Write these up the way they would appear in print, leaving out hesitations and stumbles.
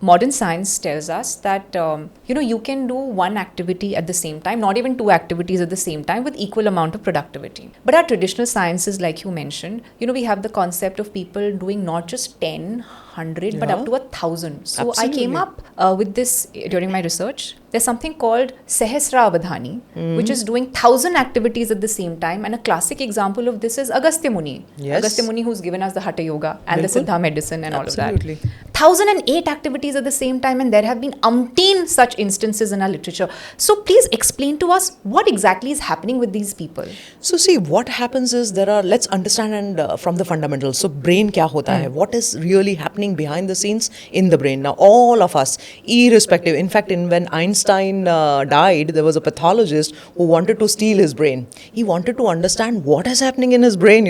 Modern science tells us that you can do one activity at the same time, not even two activities at the same time with equal amount of productivity. But our traditional sciences, like you mentioned, we have the concept of people doing not just 10, 100, but up to 1,000. So Absolutely. I came up with this during my research. There's something called Sahasra Avadhani, which is doing 1,000 activities at the same time. And a classic example of this is Agastya Muni. Yes. Agastya Muni, who's given us the Hatha Yoga and the Bilkul. Siddha medicine and Absolutely. all of that. 1,008 activities at the same time, and there have been umpteen such instances in our literature. So please explain to us what exactly is happening with these people. So see, what happens is let's understand from the fundamentals. So brain kya hota hai? What is really happening behind the scenes in the brain? Now all of us, irrespective, in fact when Einstein died, there was a pathologist who wanted to steal his brain. He wanted to understand what is happening in his brain,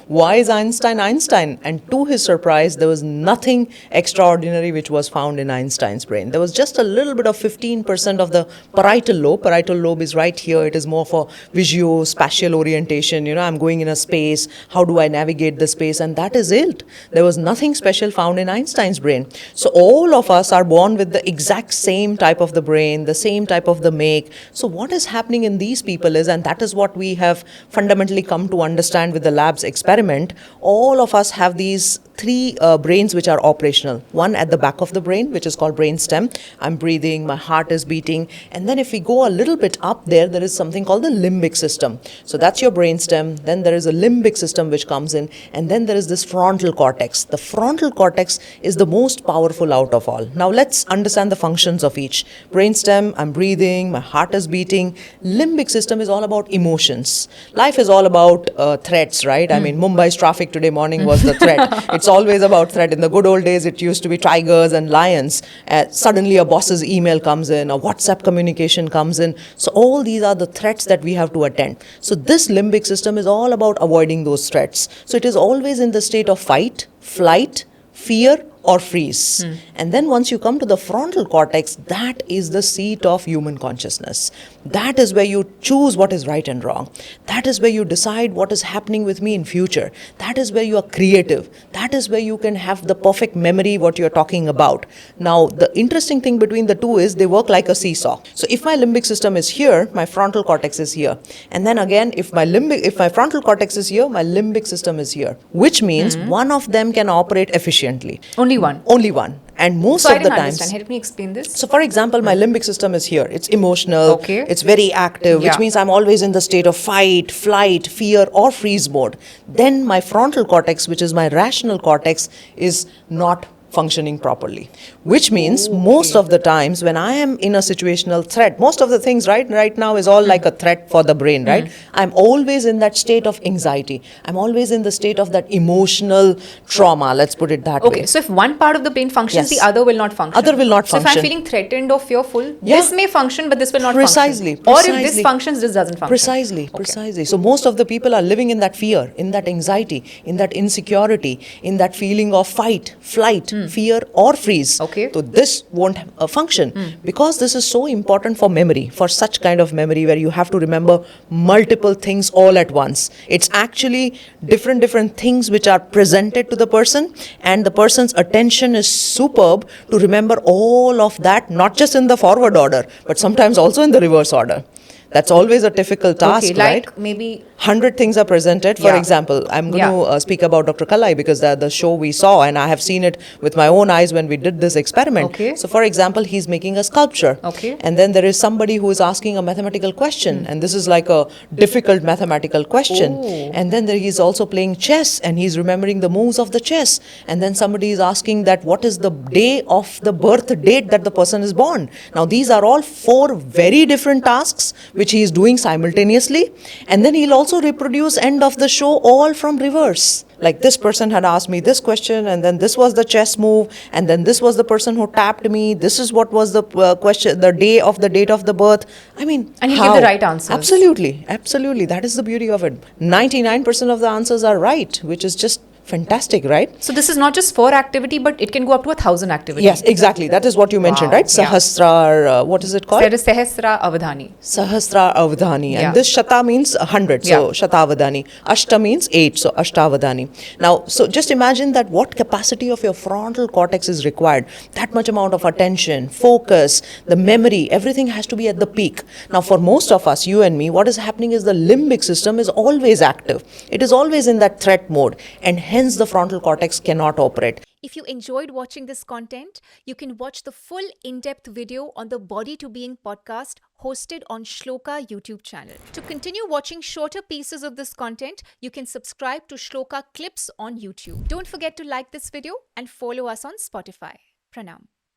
Why is Einstein Einstein? And to his surprise, there was nothing extraordinary which was found in Einstein's brain. There was just a little bit of 15% of the parietal lobe. Parietal lobe is right here. It is more for visuo-spatial orientation. I'm going in a space. How do I navigate the space? And that is it. There was nothing special found in Einstein's brain. So all of us are born with the exact same type of the brain, the same type of the make. So what is happening in these people is, and that is what we have fundamentally come to understand with the lab's experiment, all of us have these three brains which are operational. One at the back of the brain, which is called brain stem. I'm breathing, my heart is beating. And then if we go a little bit up there is something called the limbic system. So that's your brain stem. Then there is a limbic system which comes in. And then there is this frontal cortex. The frontal cortex is the most powerful out of all. Now let's understand the functions of each. Brain stem, I'm breathing, my heart is beating. Limbic system is all about emotions. Life is all about threats, right? I mean, Mumbai's traffic today morning was the threat. It's always about threat. In the good old days, it used to be tigers and lions. Suddenly a boss's email comes in, a WhatsApp communication comes in. So all these are the threats that we have to attend. So this limbic system is all about avoiding those threats. So it is always in the state of fight, flight, fear, or freeze. And then once you come to the frontal cortex, that is the seat of human consciousness. That is where you choose what is right and wrong. That is where you decide what is happening with me in future. That is where you are creative. That is where you can have the perfect memory, what you're talking about. Now, the interesting thing between the two is they work like a seesaw. So if my limbic system is here, my frontal cortex is here. And then again, if my frontal cortex is here, my limbic system is here. Which means one of them can operate efficiently. Only one. Only one. And most So of I the didn't times. understand. Help me explain this. So for example, my limbic system is here. It's emotional. Okay. It's very active, which means I'm always in the state of fight, flight, fear, or freeze mode. Then my frontal cortex, which is my rational cortex, is not functioning properly, which means most of the times when I am in a situational threat, most of the things right now is all like a threat for the brain, right? I'm always in that state of anxiety. I'm always in the state of that emotional trauma, let's put it that way. Okay, so if one part of the brain functions, Yes. the other will not function. Other will not So if I'm function. feeling threatened or fearful, Yeah. this may function, but this will not Precisely, function. Or if this precisely. functions, this doesn't function. Precisely. So most of the people are living in that fear, in that anxiety, in that insecurity, in that feeling of fight, flight, fear, or freeze. Okay. So this won't function because this is so important for memory, for such kind of memory where you have to remember multiple things all at once. It's actually different things which are presented to the person, and the person's attention is superb to remember all of that, not just in the forward order, but sometimes also in the reverse order. That's always a difficult task, Okay, like right? maybe 100 things are presented. For example, I'm going to speak about Dr. Kalai because the show we saw, and I have seen it with my own eyes when we did this experiment. Okay. So for example, he's making a sculpture. Okay. And then there is somebody who is asking a mathematical question, and this is like a difficult mathematical question. And then he's also playing chess, and he's remembering the moves of the chess. And then somebody is asking that what is the day of the birth date that the person is born. Now these are all 4 very different tasks which he is doing simultaneously, and then he'll also reproduce end of the show all from reverse. Like this person had asked me this question, and then this was the chess move, and then this was the person who tapped me. This is what was the question, the day of the date of the birth. I mean, And he'll how? give the right answers. Absolutely. That is the beauty of it. 99% of the answers are right, which is just Fantastic, right? So this is not just for activity, but it can go up to 1,000 activities. Yes, exactly. That is what you mentioned, Wow. right? Yeah. Sahasra, what is it called? There is Sahasra Avadhani. Sahasra Avadhani. Yeah. And this Shata means 100, so Yeah. Shatavadani. Ashta means 8, so Ashtavadani. Now, so just imagine that what capacity of your frontal cortex is required. That much amount of attention, focus, the memory, everything has to be at the peak. Now, for most of us, you and me, what is happening is the limbic system is always active. It is always in that threat mode, and hence the frontal cortex cannot operate. If you enjoyed watching this content, you can watch the full in-depth video on the Body to Being podcast hosted on Shlloka YouTube channel. To continue watching shorter pieces of this content, you can subscribe to Shlloka Clips on YouTube. Don't forget to like this video and follow us on Spotify. Pranam.